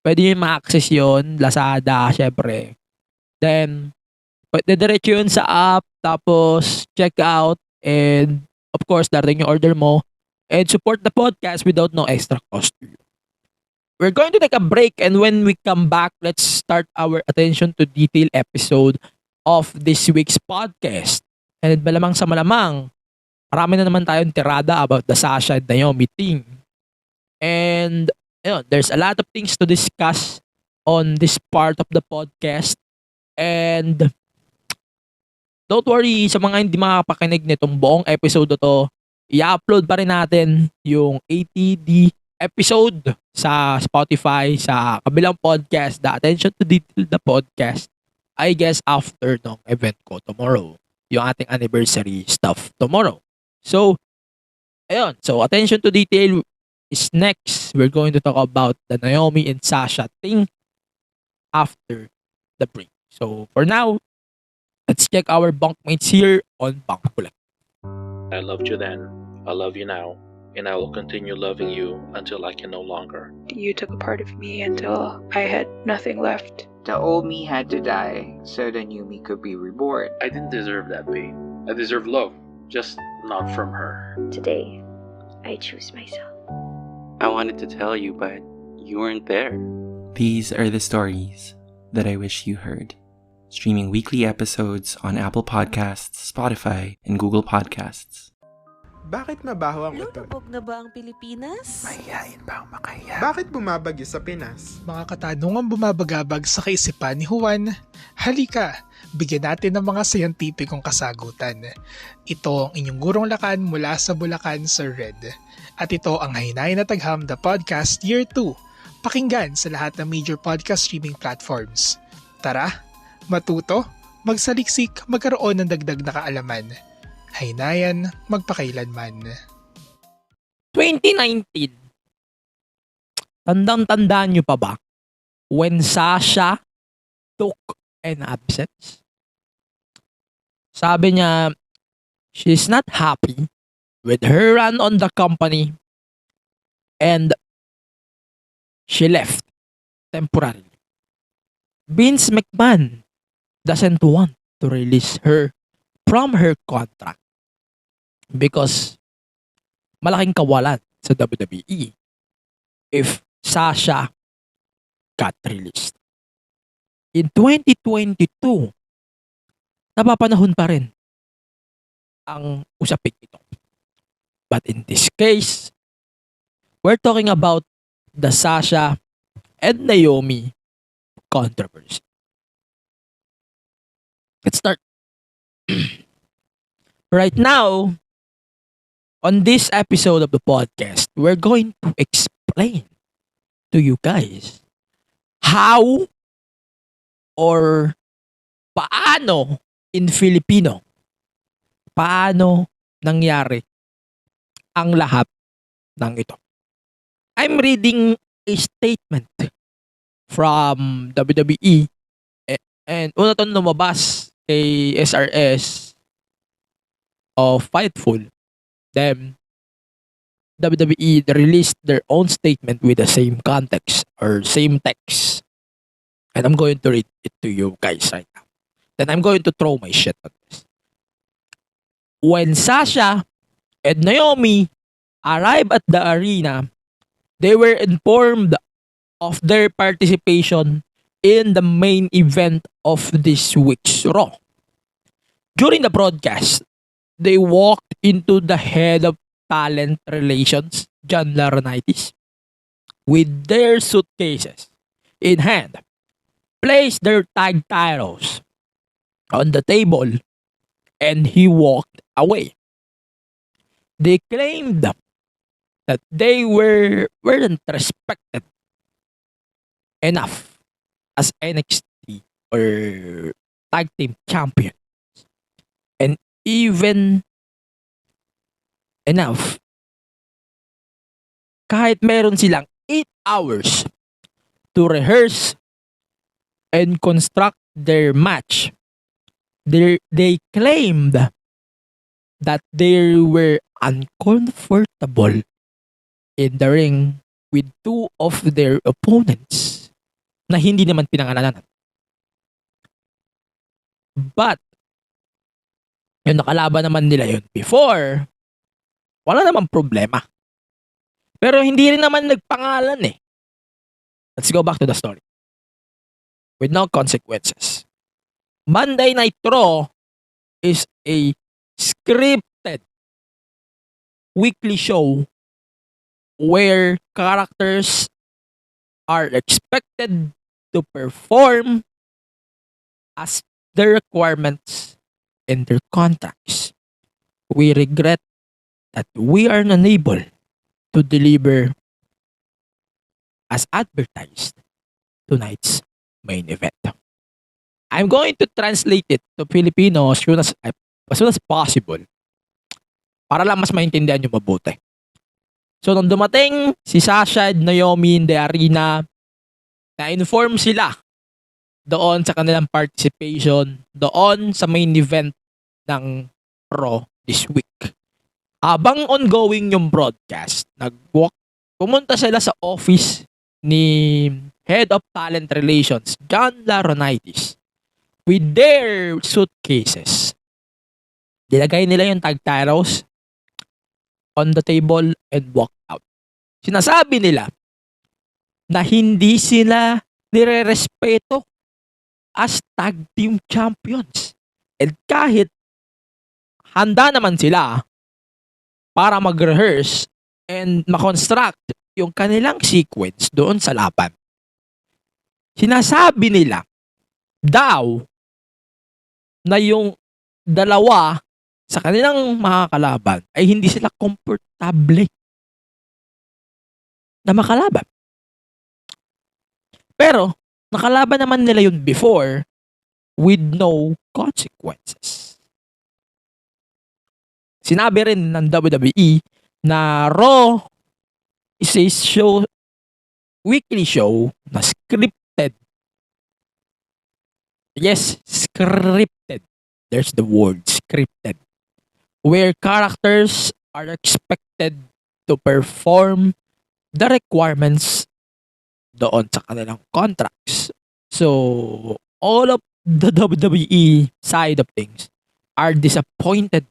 Pwede nyo ma-access yun, Lazada, syempre. Then, diretso yun sa app, tapos check out, and of course, darating yung order mo, and support the podcast without no extra cost to you. We're going to take a break, and when we come back, let's start our attention to detail episode of this week's podcast. And malamang sa malamang, marami na naman tayong tirada about the Sasha and Naomi thing. And there's a lot of things to discuss on this part of the podcast. And don't worry, sa mga hindi makakapakinig nitong buong episode na to, i-upload pa rin natin yung ATD episode sa Spotify, sa kabilang podcast, the Attention to Detail, the podcast, I guess after ng event ko tomorrow. Yung ating anniversary stuff tomorrow. So, ayun. So, Attention to Detail is next. We're going to talk about the Naomi and Sasha thing after the break. So, for now, let's check our bunkmates here on Bangkulak. I loved you then, I love you now, and I will continue loving you until I can no longer. You took a part of me until I had nothing left. The old me had to die so the new me could be reborn. I didn't deserve that pain. I deserve love, just not from her. Today, I choose myself. I wanted to tell you, but you weren't there. These are the stories that I wish you heard. Streaming weekly episodes on Apple Podcasts, Spotify, and Google Podcasts. Bakit mabaho ang utol? Lulubog na ba ang Pilipinas? Mahihain ba ang makaya? Bakit bumabagyo sa Pinas? Mga katanungang bumabagabag sa kaisipan ni Juan. Halika, bigyan natin ng mga scientificong kasagutan. Ito ang inyong gurong lakan mula sa Bulacan, Sir Red. At ito ang Hinayin na Tagham, the podcast year 2. Pakinggan sa lahat ng major podcast streaming platforms. Tara, matuto, magsaliksik, magkaroon ng dagdag na kaalaman. Haynayan, magpakailanman. 2019. Tandang-tandaan nyo pa ba? When Sasha took an absence. Sabi niya, she's not happy with her run on the company and she left temporarily. Vince McMahon doesn't want to release her from her contract because malaking kawalan sa WWE if Sasha got released. In 2022, napapanahon pa rin ang usapin ito. But in this case, we're talking about the Sasha and Naomi controversy. Let's start. Right now, on this episode of the podcast, we're going to explain to you guys how or paano in Filipino, paano nangyari ang lahat ng ito. I'm reading a statement from WWE and una itong lumabas kay SRS of Fightful. Then, WWE released their own statement with the same context or same text. And I'm going to read it to you guys right now. Then I'm going to throw my shit on this. When Sasha and Naomi arrived at the arena, they were informed of their participation in the main event of this week's Raw. During the broadcast, they walked into the head of talent relations, John Laurinaitis, with their suitcases in hand, placed their tag titles on the table, and he walked away. They claimed that they weren't respected enough as NXT or tag team champion. And even enough kahit meron silang 8 hours to rehearse and construct their match. They claimed that they were uncomfortable in the ring with 2 of their opponents na hindi naman pinangalanan. But, yung nakalaban naman nila yun before, wala namang problema. Pero hindi rin naman nagpangalan eh. Let's go back to the story. With no consequences. Monday Night Raw is a scripted weekly show where characters are expected to perform as their requirements in their contracts. We regret that we are unable to deliver as advertised tonight's main event. I'm going to translate it to Filipino as soon as possible para lang mas maintindihan nyo mabuti. So, nung dumating si Sasha and Naomi in the arena, na-inform sila doon sa kanilang participation doon sa main event ng Raw this week. Habang ongoing yung broadcast, pumunta sila sa office ni Head of Talent Relations, John Laurinaitis, with their suitcases. Dilagay nila yung tag titles on the table and walk out. Sinasabi nila na hindi sila nire-respeto as tag team champions. And kahit handa naman sila para mag-rehearse and ma-construct yung kanilang sequence doon sa laban, sinasabi nila daw na yung dalawa sa kanilang mga kalaban ay hindi sila komportable na makalaban. Pero nakalaban naman nila yun before with no consequences. Sinabi rin ng WWE na Raw is a weekly show na scripted. Yes, scripted. There's the word, scripted. Where characters are expected to perform the requirements doon sa kanilang contracts. So, all of the WWE side of things are disappointed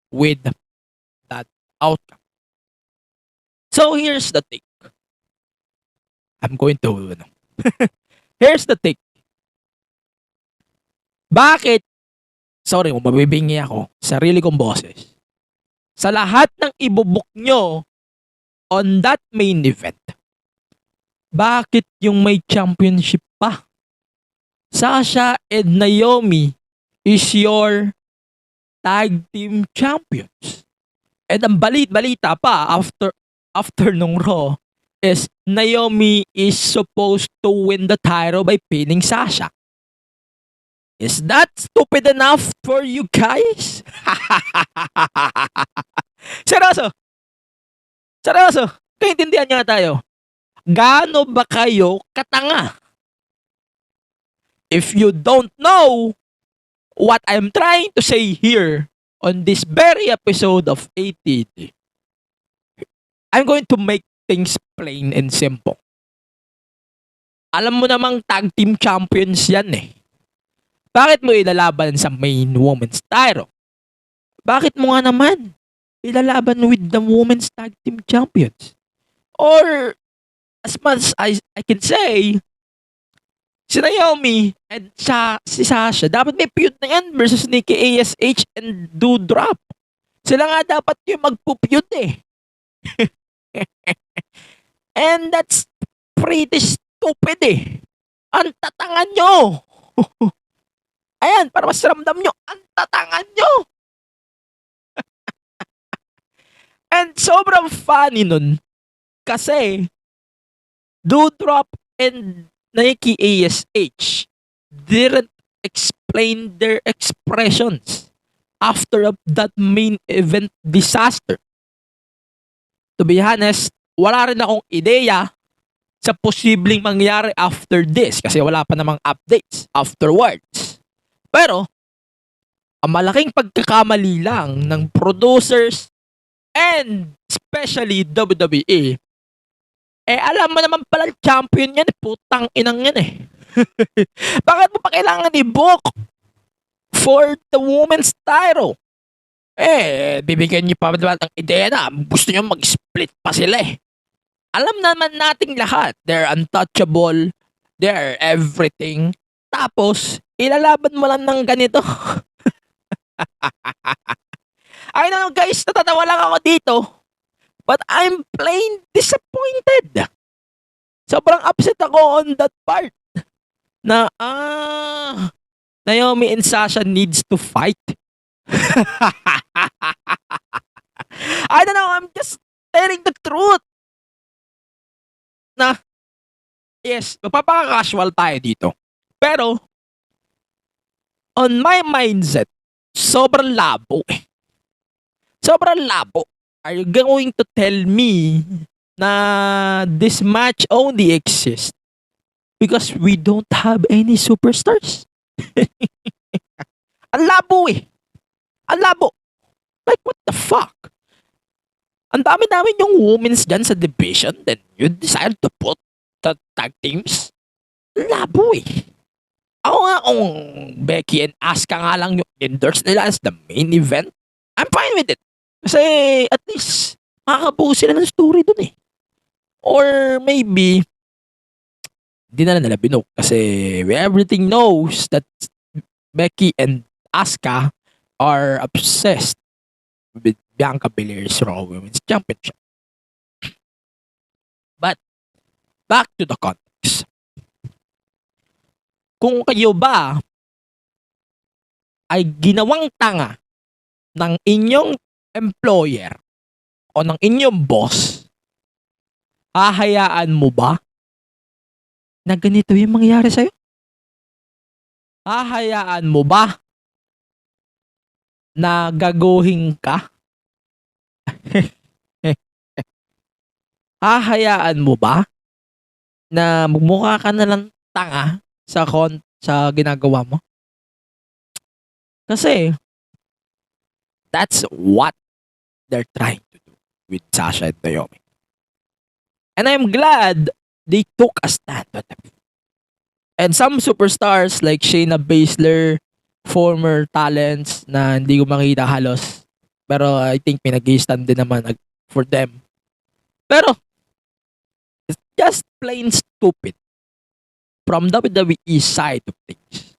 with that outcome. So, here's the take. Here's the take. Bakit? Sorry, mabibingi ako. Sarili kong boses. Sa lahat ng ibubuk nyo on that main event, bakit yung may championship pa? Sasha and Naomi is your tag team champions. And ang balita pa after nung Raw is Naomi is supposed to win the title by pinning Sasha. Is that stupid enough for you guys? Seryoso? Kaintindihan niya tayo. Gaano ba kayo katanga? If you don't know what I'm trying to say here on this very episode of ATD, I'm going to make things plain and simple. Alam mo namang tag team champions yan eh. Bakit mo ilalaban sa main women's title? Bakit mo nga naman ilalaban with the women's tag team champions? Or, as much as I can say, si Naomi and si Sasha, dapat may feud na yan versus Nikki ASH and Doudrop. Sila nga dapat yung magpupyud eh. And that's pretty stupid eh. Ang tatangan nyo. Ayan, para mas ramdam nyo, ang tatangan nyo. And sobrang funny nun. Kasi, Doudrop and Nike ASH didn't explain their expressions after that main event disaster. To be honest, wala rin akong ideya sa posibleng mangyari after this kasi wala pa namang updates afterwards. Pero, ang malaking pagkakamali lang ng producers and especially WWE, alam mo naman pala champion yan, putang inang yan eh. Bakit mo pa kailangan i-book for the women's title? Bibigyan niyo pa ba ng ideya na gusto niyo mag-split pa sila eh. Alam naman nating lahat, they're untouchable, they're everything. Tapos, ilalaban mo lang ng ganito. I know guys, natatawa lang ako dito. But I'm plain disappointed. Sobrang upset ako on that part. Na, Naomi and Sasha needs to fight. I don't know, I'm just telling the truth. Na, yes, magpapaka-casual tayo dito. Pero, on my mindset, sobrang labo eh. Sobrang labo. Are you going to tell me na this match only exists because we don't have any superstars? Ang labo eh. Ang labo. Like, what the fuck? Ang dami-dami yung women's dyan sa division, then you decide to put the tag teams? Labo eh. Ako nga kung Becky and Asuka nga lang yung endorse nila as the main event, I'm fine with it. Kasi at least makakabuo sila ng story dun eh. Or maybe di na nila binok kasi everything knows that Becky and Asuka are obsessed with Bianca Belair's Raw Women's Championship. But back to the context. Kung kayo ba ay ginawang tanga ng inyong employer o ng inyong boss, hahayaan mo ba na ganito yung mangyayari sa'yo? Hahayaan mo ba na gaguhin ka? Hahayaan mo ba na magmukha ka na lang tanga sa ginagawa mo? Kasi that's what they're trying to do with Sasha and Naomi. And I'm glad they took a stand on them. And some superstars like Shayna Baszler, former talents na hindi ko makita halos. Pero I think may nag-stand din naman for them. Pero, it's just plain stupid from WWE side of things.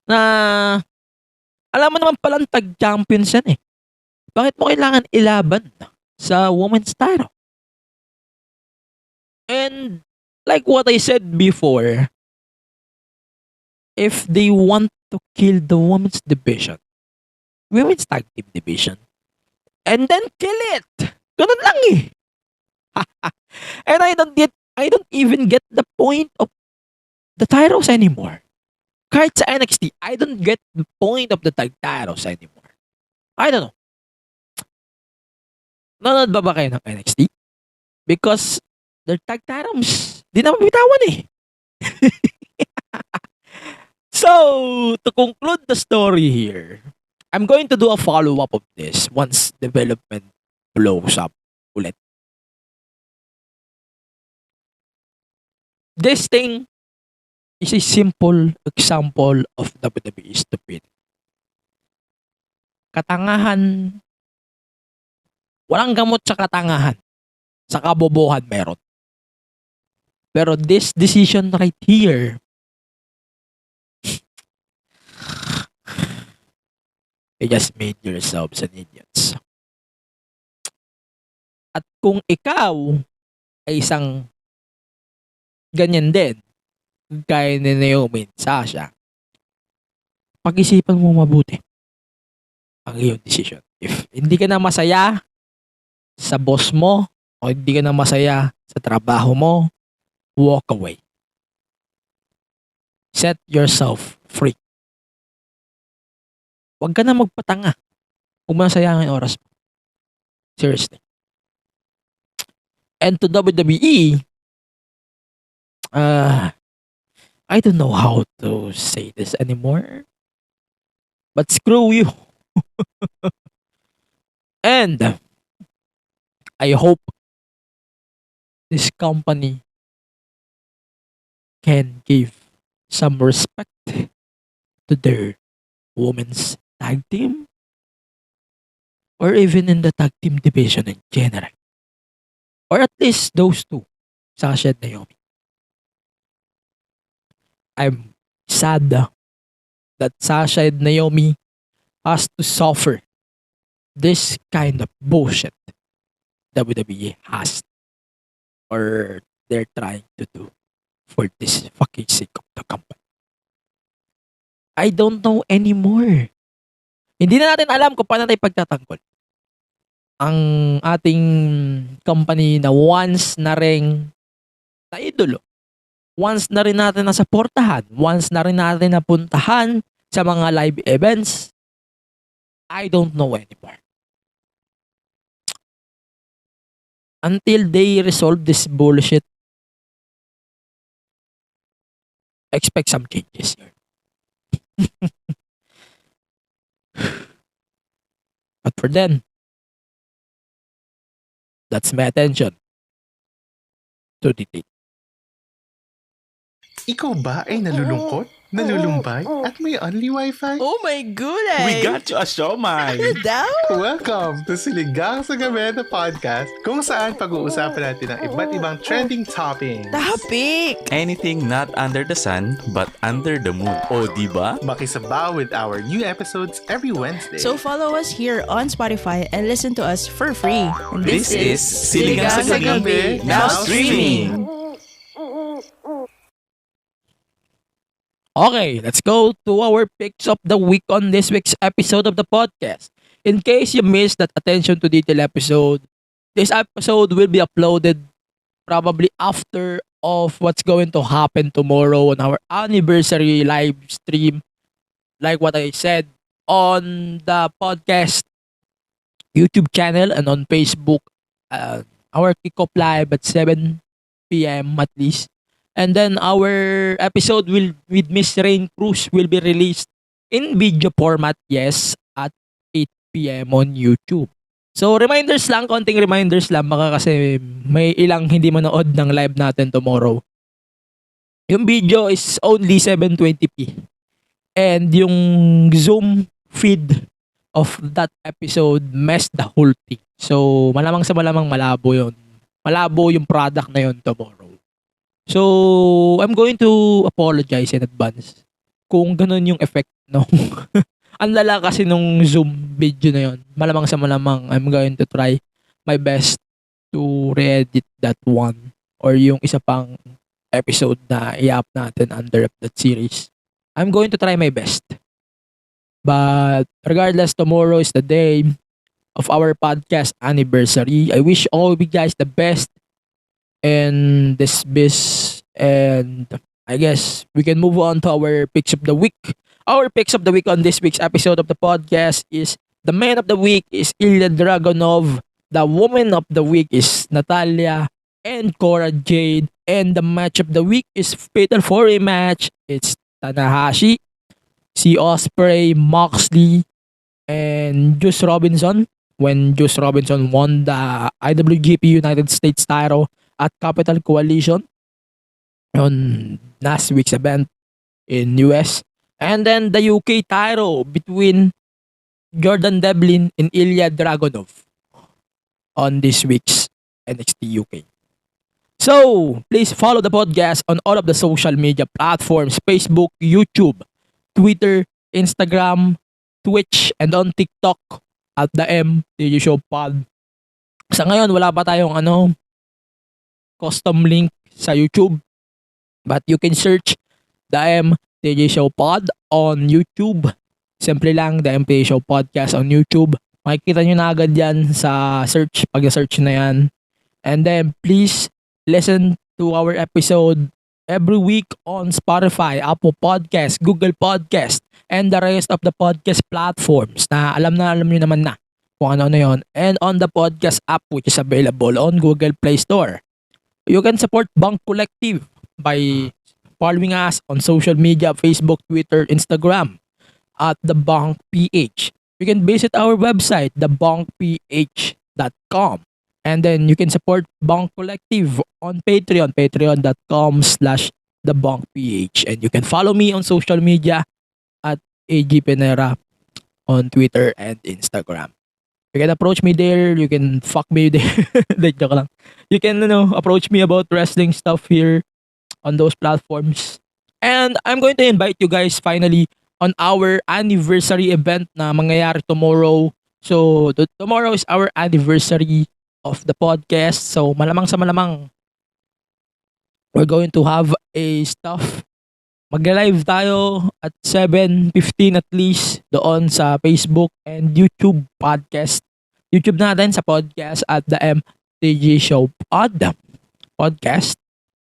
Na, alam mo naman palang tag-champions yan eh. Bakit mo kailangan ilaban sa women's title? And, like what I said before, if they want to kill the women's division, women's tag team division, and then kill it. Ganun lang eh. And I don't even get the point of the titles anymore. Kahit sa NXT, I don't get the point of the tag titles anymore. I don't know. Nanonood ba kayo ng NXT? Because their tag titles, di na mabitawan eh. So, to conclude the story here, I'm going to do a follow-up of this once development blows up ulit. This thing is a simple example of WWE stupid. Katangahan, walang gamot sa katangahan. Sa kabobohan meron. Pero this decision right here, you just made yourselves an idiots. At kung ikaw ay isang ganyan din, gaya ni Naomi and Sasha, pag-isipan mo mabuti ang iyong decision. If hindi ka na masaya sa boss mo o hindi ka na masaya sa trabaho mo, walk away. Set yourself free. Huwag ka na magpatanga. Huwag mo na sayangin oras mo. Seriously. And to WWE, I don't know how to say this anymore. But screw you. And I hope this company can give some respect to their women's tag team or even in the tag team division in general. Or at least those two, Sasha and Naomi. I'm sad that Sasha and Naomi has to suffer this kind of bullshit WWE has or they're trying to do for this fucking sake of the company. I don't know anymore. Hindi na natin alam kung paano tayo pagtatanggol. Ang ating company na once na ring na idolo. Once na rin natin nasuportahan. Once na rin natin napuntahan sa mga live events. I don't know anymore. Until they resolve this bullshit, expect some changes here. But for then, that's my attention to detail. Ikaw ba ay nalulungkot, nalulumbay, at may only wifi? Oh my goodness! We got you a siomay! Ano daw? Welcome to Siligang sa Gabi na podcast kung saan pag-uusapan natin ang iba't ibang trending topics. Topic! Anything not under the sun, but under the moon. O, diba? Makisabaw with our new episodes every Wednesday. So follow us here on Spotify and listen to us for free. And This is Siligang sa Gabi, now streaming! Okay, let's go to our picks of the week on this week's episode of the podcast. In case you missed that attention to detail episode, this episode will be uploaded probably after of what's going to happen tomorrow on our anniversary live stream. Like what I said on the podcast YouTube channel and on Facebook, our kickoff live at 7 p.m. at least. And then our episode with Miss Rain Cruz will be released in video format, yes, at 8 p.m. on YouTube. So reminders lang, konting reminders lang baka kasi may ilang hindi manood ng live natin tomorrow. Yung video is only 720p. And yung Zoom feed of that episode messed the whole thing. So malamang sa malamang malabo yun. Malabo yung product na yun tomorrow. So, I'm going to apologize in advance kung ganun yung effect, no? Ang lala kasi nung Zoom video na yun. Malamang sa malamang, I'm going to try my best to re-edit that one or yung isa pang episode na i-up natin under that series. I'm going to try my best. But regardless, tomorrow is the day of our podcast anniversary. I wish all of you guys the best and this and I guess we can move on to our picks of the week. Our picks of the week on this week's episode of the podcast is the man of the week is Ilya Dragunov, the woman of the week is Natalia and Cora Jade, and the match of the week is Fatal 4-way match. It's Tanahashi, si Ospreay, Moxley, and Juice Robinson when Juice Robinson won the IWGP United States title at Capital Coalition on last week's event in US. And then the UK title between Jordan Devlin and Ilya Dragunov on this week's NXT UK. So, please follow the podcast on all of the social media platforms, Facebook, YouTube, Twitter, Instagram, Twitch, and on TikTok at the THEMTGSHOWPOD. Sa ngayon, wala pa tayong custom link sa YouTube, but you can search the MTG Show Pod on YouTube. Simple lang, the MTG Show Podcast on YouTube. Makikita nyo na agad yan sa search, pag search na yan. And then please listen to our episode every week on Spotify, Apple Podcast, Google Podcast, and the rest of the podcast platforms na alam nyo naman na kung ano yon. And on the podcast app which is available on Google Play Store. You can support Bunk Collective by following us on social media, Facebook, Twitter, Instagram at The Bunk PH. You can visit our website, thebunkph.com. And then you can support Bunk Collective on Patreon, patreon.com/thebunkph. And you can follow me on social media at AG Penera on Twitter and Instagram. You can approach me there. You can fuck me there. Joke lang. You can approach me about wrestling stuff here on those platforms. And I'm going to invite you guys finally on our anniversary event na mangyayari tomorrow. So tomorrow is our anniversary of the podcast. So malamang sa malamang we're going to have a stuff. Mag-live tayo at 7:15 at least doon sa Facebook and YouTube podcast. YouTube natin sa podcast at the MTGSHOWPOD podcast.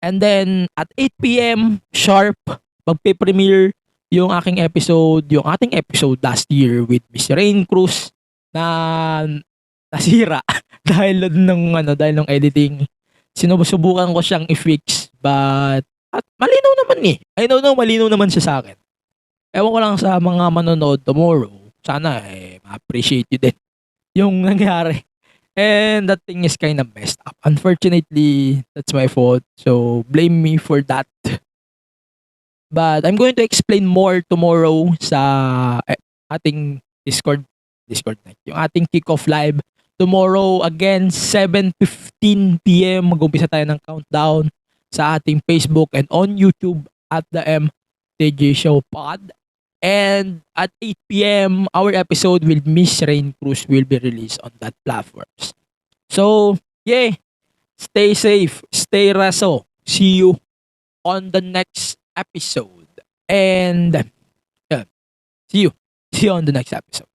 And then at 8 p.m. sharp, magpe-premiere yung ating episode last year with Miss Rain Cruz na nasira dahil nung editing. Sinubukan ko siyang i-fix but at malinaw naman I don't know, malinaw naman siya sa akin. Ewan ko lang sa mga manonood tomorrow. Sana ma-appreciate you din yung nangyari. And that thing is kind of messed up. Unfortunately, that's my fault. So blame me for that. But I'm going to explain more tomorrow sa ating Discord night. Yung ating kickoff live tomorrow again 7:15 p.m. Mag-umpisa tayo ng countdown sa ating Facebook and on YouTube at the MTG Show Pod. And at 8 p.m. our episode with Miss Rain Cruz will be released on that platforms. So, stay safe, stay reso. See you on the next episode. And see you on the next episode.